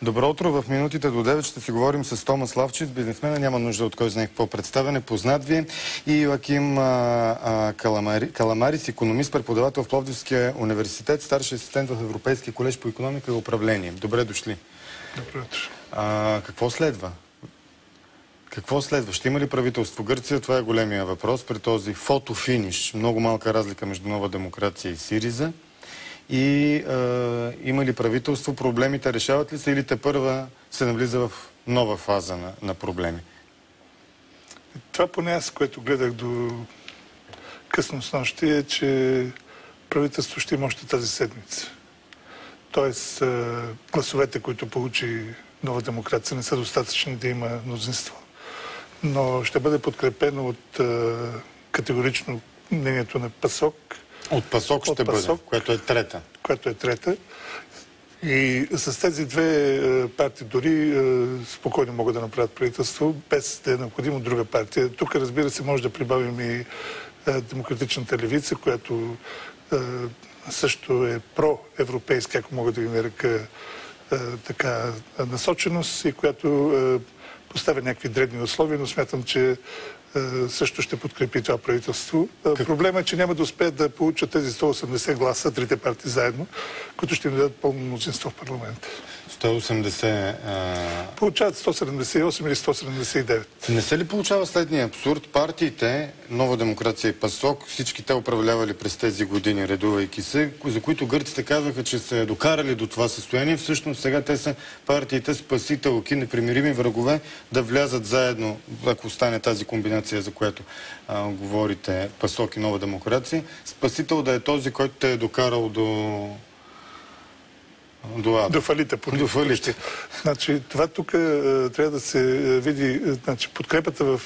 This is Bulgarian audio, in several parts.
Добро утро. В минутите до 9 ще си говорим с Томас Славчев, бизнесмена. Няма нужда от кой знае какво представяне. Познат ви. И Йоаким Каламарис, икономист, преподавател в Пловдивския университет, старши асистент в Европейския колеж по икономика и управление. Добре дошли. Добре утро. Какво следва? Какво следва? Ще има ли правителство Гърция? Това е големия въпрос при този фотофиниш. Много малка разлика между Нова демокрация и Сириза. И има ли правителство? Проблемите решават ли се или тепърва се навлиза в нова фаза на проблеми? Това поне аз, което гледах до късно снощи, е, че правителство ще има още тази седмица. Тоест, гласовете, които получи Нова демокрация, не са достатъчни да има мнозинство. Но ще бъде подкрепено от категорично мнението на ПАСОК. От ПАСОК ще бъде, което е трета. Което е трета. И с тези две партии дори спокойно могат да направят правителство, без да е необходимо друга партия. Тук, разбира се, може да прибавим и демократичната левица, която също е проевропейска, ако мога да ги нарека така, насоченост и която поставя някакви дребни условия, но смятам, че също ще подкрепи това правителство. Проблемът е, че няма да успеят да получат тези 180 гласа, трите партии заедно, които ще им дадат пълно мнозинство в парламента. 180... Получават 178 или 179. Не се ли получава следния абсурд? Партиите, Нова демокрация и ПАСОК, всички те управлявали през тези години, редувайки се, за които гърците казваха, че се докарали до това състояние. Всъщност сега те са партиите спасителки, непримирими врагове, да влязат заедно, ако стане тази комбинация, за която говорите, ПАСОК и Нова демокрация. Спасител да е този, който те е докарал до фалита. До фалита. Значи, това тук трябва да се види. Значи, подкрепата в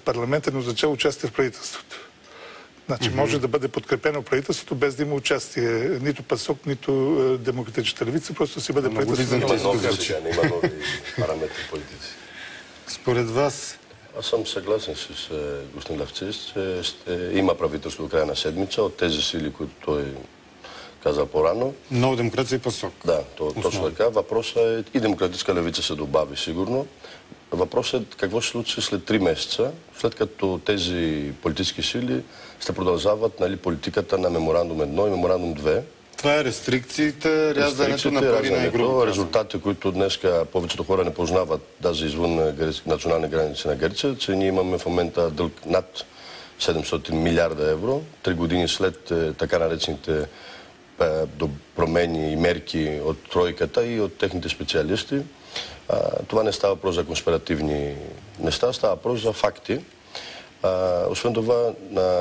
парламента не означава участие в правителството. Значи, може да бъде подкрепено правителството без да има участие нито ПАСОК, нито демократичната левица, просто си бъде правителството. Има нови параметри политици. Според вас? Аз съм съгласен с господин Лавцис, че ще има правителство до края на седмица от тези сили, които той каза по-рано. Нова демокрация и ПАСОК. Да, точно така. Въпросът е и демократическа левица се добави сигурно. Въпросът е какво ще случи след 3 месеца, след като тези политически сили ще продължават политиката на меморандум 1 и меморандум 2. Това е рестрикциите, рязането на пари на група. Резултати, които днес повечето хора не познават, даже извън национални граници на Гърция, че ние имаме в момента дълг над 700 милиарда евро, 3 години след така наречените промени и мерки от тройката и от техните специалисти. Това не става просто за конспиративни неща, става просто за факти. Освен това,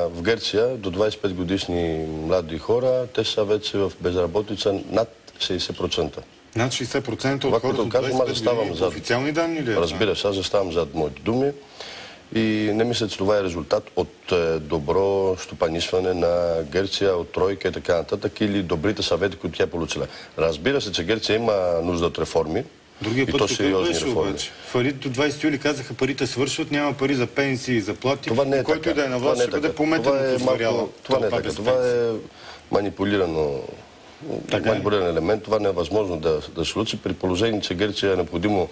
в Гърция до 25 годишни млади хора, те са вече в безработица над 60%. Над 60% от хората от 25 години? Официални данни ли? Разбира се, аз заставам зад моите думи. И не мисля, че това е резултат от добро стопанисване на Гърция, от тройка и така нататък, или добрите съвети, които тя е получила. Разбира се, че Гърция има нужда от реформи. Другия път тук беше обаче. До 20 юли казаха, парите свършват, няма пари за пенсии и заплати. Това не е който така. Да е на власт, ще бъде пометен. Това не е така. Това е манипулиран елемент. Това не е възможно да се случи. При положение, че Гърция е необходимо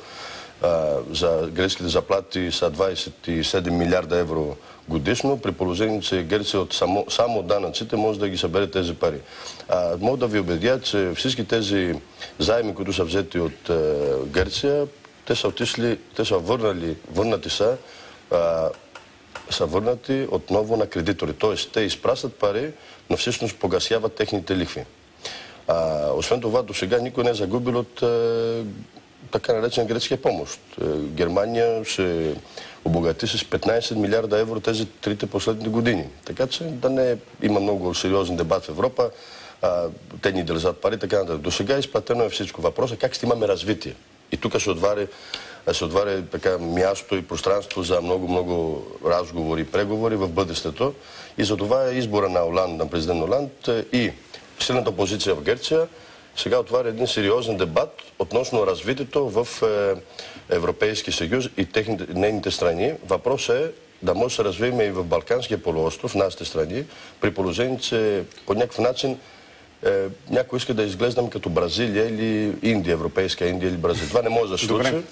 за гръцките заплати са 27 милиарда евро годишно, при положение, че Гърция само от данъците може да ги събере тези пари. Мога да ви убедя, че всички тези заеми, които са взети от Гърция, те са отишли, те са върнати отново на кредитори. Тоест, те изпращат пари, но всъщност погасяват техните лихви. Освен това, до сега никой не е загубил от така наречен гръцкия помощ. Германия се обогати с 15 милиарда евро тези трите последни години. Така че да не има много сериозен дебат в Европа. Те ни държат пари, така нататък. До сега изплатено е всичко. Въпросът е как ще имаме развитие. И тук се отваря така място и пространство за много разговори и преговори в бъдещето. И за това е избора на президент Оланд и силната опозиция в Гърция сега отваря един сериозен дебат относно развитието в Европейския съюз и нейните страни. Въпросът е да може да се развием и в Балканския полуостров, в нашите страни, при положение, че по някакъв начин някой иска да изглеждам като Бразилия или Индия, европейска Индия или Бразилия. Това не може да се случи. Добре.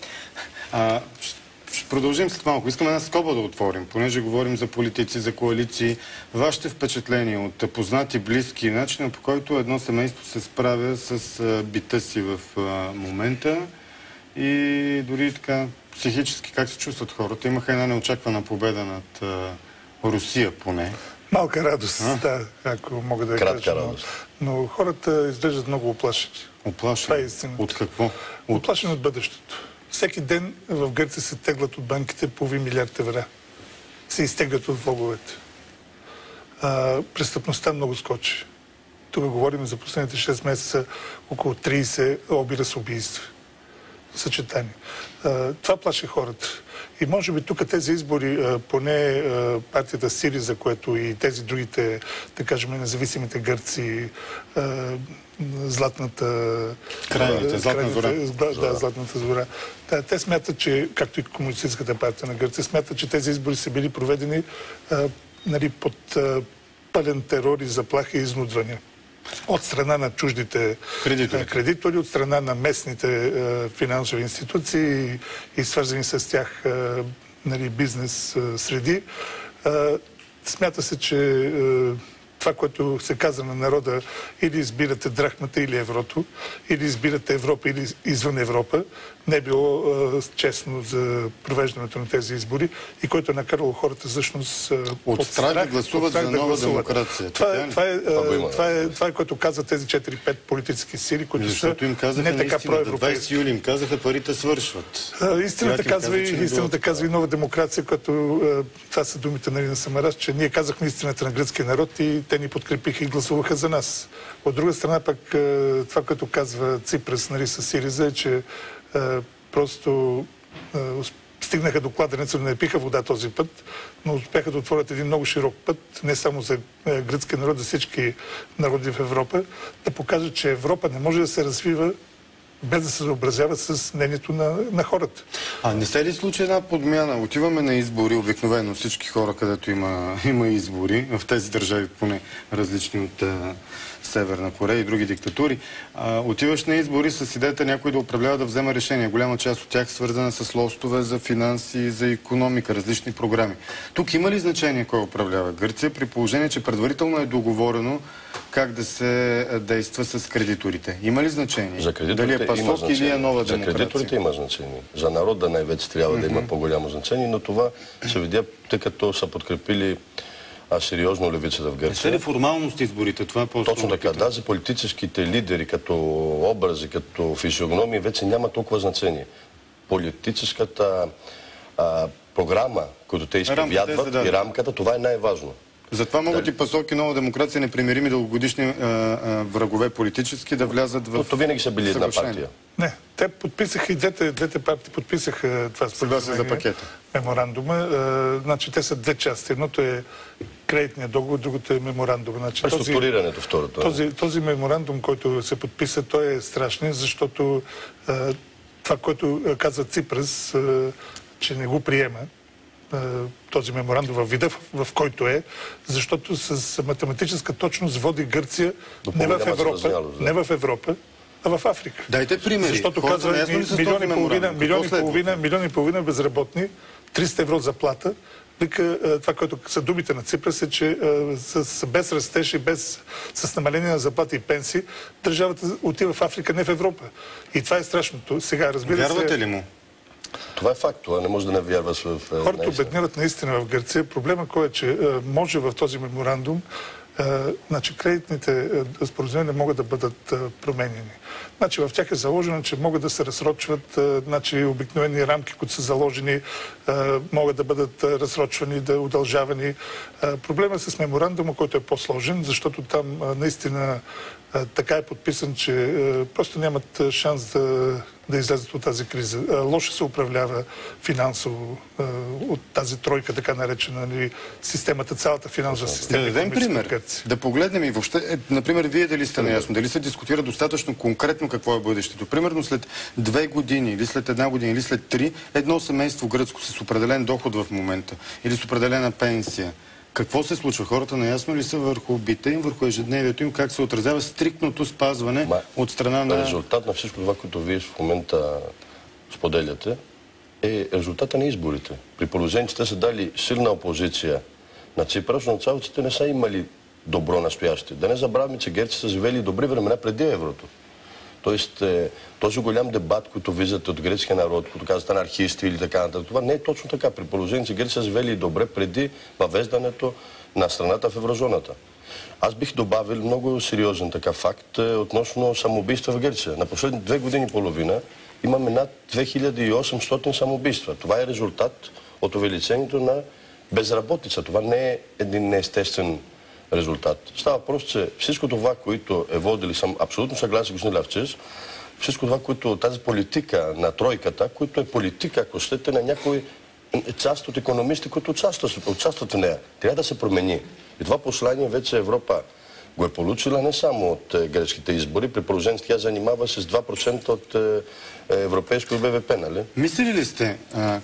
Ще продължим след малко. Искаме една скоба да отворим, понеже говорим за политици, за коалиции. Вашите впечатления от познати, близки, начина по който едно семейство се справя с бита си в момента и дори така психически как се чувстват хората. Имаха една неочаквана победа над Русия поне. Малка радост, да, ако мога да я кажа. Но хората изглеждат много оплашени. Оплашени? Това е истината. От какво? Оплашени от бъдещето. Всеки ден в Гърция се теглят от банките половин милиард евро. Се изтеглят от влоговете. Престъпността много скочи. Тук говорим за последните 6 месеца около 30 обира с убийства. Съчетани. Това плаши хората. И може би тук тези избори, поне партията Сириза, което и тези другите, да кажем, независимите гърци, Златната зора. Да, Златната зора. Да, те смятат, че, както и Комунистическата партия на Гърция, смятат, че тези избори са били проведени под пълен терор и заплахи и изнудвания. От страна на чуждите кредитори, от страна на местните финансови институции и свързани с тях бизнес среди. Смята се, че това, което се каза на народа, или избирате драхмата или еврото, или избирате Европа или извън Европа, не е било честно за провеждането на тези избори и който е накарало хората всъщност от страх да гласуват за нова демокрация. Това е което казват тези 4-5 политически сили, които са не така проевропейски. 20 юли им казаха, парите свършват. Истината казва и нова демокрация, като това са думите на Самараш, че ние казахме истината на гръцкия народ и те ни подкрепиха и гласуваха за нас. От друга страна пък това, което казва Ципрас с Сириза, е, че просто стигнаха до кладенеца, не пиха вода този път, но успяха да отворят един много широк път, не само за гръцкия народ, за всички народи в Европа, да покажат, че Европа не може да се развива без да се съобразява с мнението на хората. Не се ли случи една подмяна? Отиваме на избори, обикновено всички хора, където има избори, в тези държави поне различни от Северна Корея и други диктатури. Отиваш на избори с идеята някой да управлява, да взема решения. Голяма част от тях свързана с лостове за финанси, за икономика, различни програми. Тук има ли значение кой управлява Гърция, при положение, че предварително е договорено как да се действа с кредиторите? Има ли значение? За кредиторите дали е ПАСОК или е нова демокрация? За кредиторите има значение. За народа най-вече трябва да има по-голямо значение, но това се видя, тъй като са подкрепили сериозно левицата в Гърция. Не са ли формалност изборите? Това е по-скоро. Точно така. Даже политическите лидери, като образи, като физиогномии, вече няма толкова значение. Политическата програма, която те изповядват и рамката, това е най-важно. Затова могат и ПАСОК и нова демокрация, непримирими дългогодишни врагове политически, да влязат в... То винаги са били една партия. Не, те подписаха и двете партии подписаха това споразумение, за пакета. Меморандума. Значи те са две части. Едното е кредитният договор, другото е меморандума. Значи, структурирането второто. Този меморандум, който се подписа, той е страшен, защото това, което казва Ципрас, че не го приема, този меморандум във вида, в който е, защото с математическа точност води Гърция не в Европа, а в Африка. Дайте примери. Защото казва милион и половина безработни, 300 евро заплата. Това, което са думите на Ципрас, е, че без растеж и с намаление на заплати и пенсии, държавата отива в Африка, не в Европа. И това е страшното. Сега, разбира се... Вярвате ли му? Това е факт, това не може да не вярваш в... Хората обедняват наистина в Гърция. Проблема кой е, че може в този меморандум кредитните споразумения могат да бъдат променени. В тях е заложено, че могат да се разсрочват обикновени рамки, които са заложени, могат да бъдат разсрочвани, да удължавани. Проблемът с меморандума, който е по-сложен, защото там наистина така е подписан, че просто нямат шанс да излезат от тази криза. Лошо се управлява финансово от тази тройка, така наречена, системата, цялата финансова система. Да дадем пример. Да погледнем и въобще, например, вие дали сте наясно, дали се дискутира достатъчно конкретно какво е бъдещето. Примерно след 2 години, или след 1 година, или след 3, едно семейство гръцко с определен доход в момента, или с определена пенсия, Какво се случва? Хората наясно ли са върху бита им, върху ежедневието им, как се отразява стриктното спазване от страна на... Резултат на всичко това, което вие в момента споделяте, е резултата на изборите. При положение, че те са дали силна опозиция на Ципрас, но царците не са имали добро настояще. Да не забравяме, че герци са живели добри времена преди еврото. Тоест, този голям дебат, който виждате от грецкия народ, който казват анархисти или така нататък, това не е точно така. При положение, че герци са живели добре преди въвеждането на страната в еврозоната. Аз бих добавил много сериозен така факт относно самоубийства в Гърция. На последните 2 години и половина имаме над 2800 самоубийства. Това е резултат от увеличението на безработица. Това не е един неестествен резултат. Става въпрос, че всичко това, което е водили, съм абсолютно съгласен с господин Левчев, всичко това, което тази политика на тройката, което е политика, ако щете, на някой част от икономисти, които участват в нея, трябва да се промени. И това послание вече Европа го е получила не само от гръцките избори, при положение, че тя занимава с 2% от европейско БВП, нали? Мислили ли сте,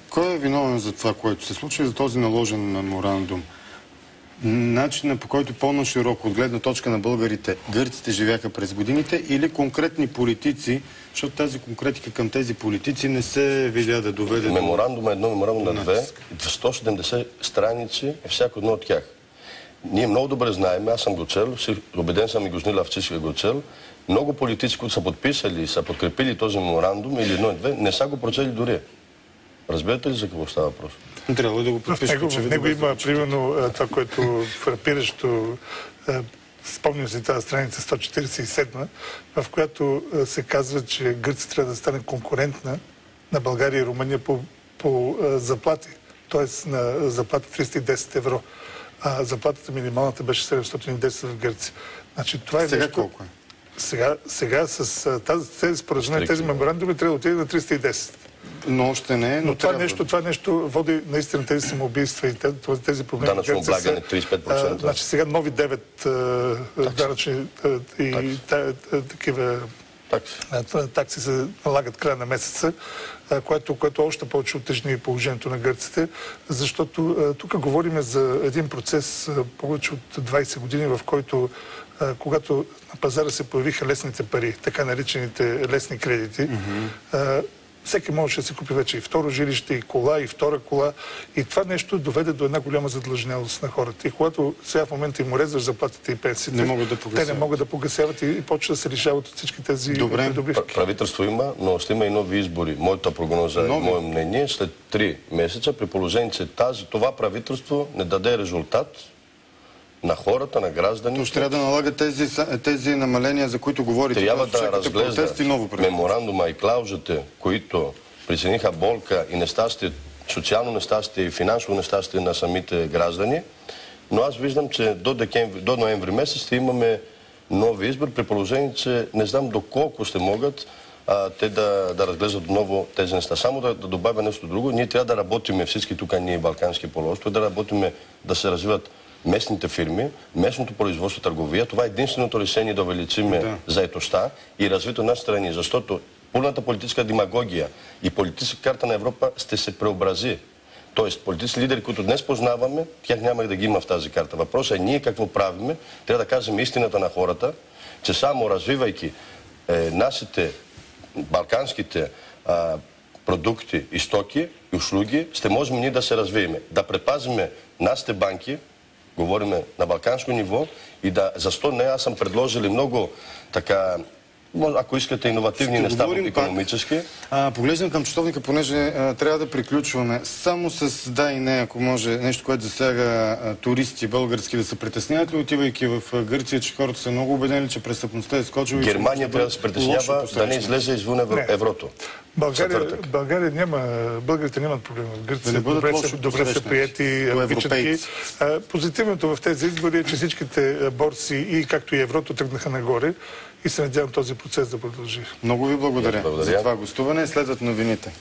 кой е виновен за това, което се случва, за този наложен меморандум? Начина, по който по-нашироко, от гледна точка на българите, гърците живяха през годините, или конкретни политици, защото тази конкретика към тези политици не се видя да доведе... Меморандум е едно, меморандум на 2, 170 страници е всяко едно от тях. Ние много добре знаем, аз съм го чел, убеден съм и господин Левчев го чел, много политици, които са подписали и са подкрепили този меморандум, или 1 и 2, не са го прочели дори. Разбирате ли за какво става въпрос? Трябва да го подпишете. В него има, примерно, това, което фрапиращо, спомням си тази страница 147, в която се казва, че Гърция трябва да стане конкурентна на България и Румъния по заплати. Тоест на заплата 310 евро. А заплатата минималната беше 710 в Гърция. Значи, това е сега нещо... колко е? Сега с тези споразумения, тези меморандуми трябва да отиде на 310. Но още не е. Но това нещо води наистина тези самоубийства и тези проблеми. Данъчно облагане 35%. Значи сега нови 9 данъчни и такива такси се налагат края на месеца, което още повече утежни положението на гърците, защото тук говорим за един процес повече от 20 години, в който когато на пазара се появиха лесните пари, така наречените лесни кредити, всеки можеше да се купи вече и второ жилище, и кола, и втора кола. И това нещо доведе до една голяма задлъжнялост на хората. И когато сега в момента им уреждаш заплатите и пенсиите, те не могат да погасяват и почват да се решават от всички тези придобивки. Правителство има, но ще има и нови избори. Моята прогноза и мое мнение след 3 месеца, при положение, че това правителство не даде резултат на хората, на гражданите. Ще трябва да налага тези намаления, за които говорите. Трябва да разглежда меморандума и клаузите, които причиниха болка и нещастие, социално нещастие и финансово нещастие на самите граждани. Но аз виждам, че до ноември месец ще имаме нови избори, при положение, че не знам доколко ще могат те да разглеждат отново тези неща. Само да добавя нещо друго. Ние трябва да работиме всички тук, ние Балкански полуостров, да работиме да се развиват местните фирми, местното производство, търговия. Това е единственото решение да увеличиме заетостта и развитието на страни, защото пълната политическа демагогия и политическа карта на Европа ще се преобрази. Тоест, политически лидери, които днес познаваме, тях няма да ги има в тази карта. Въпросът е ние какво правиме. Трябва да кажем истината на хората, че само развивайки нашите балканските продукти и стоки и услуги, ще можем ние да се развиеме. Да предпазиме нашите банки, говориме на балканско ниво, и защо не, аз съм предложили много така, ако искате, иновативни неща икономически. Поглеждам към часовника, понеже трябва да приключваме. Само с да и не, ако може, нещо, което засяга туристи български, да се притесняват ли, отивайки в Гърция, че хората са много убедени, че престъпността е скочила? Германия трябва да се притеснява да не излезе извън еврото. Българите нямат проблем в Гърция. Добре са приети, обичат. Позитивното в тези избори е, че всичките борси, и както и еврото, тръгнаха нагоре и се надявам този процес да продължи. Много ви благодаря за това гостуване. Следват новините.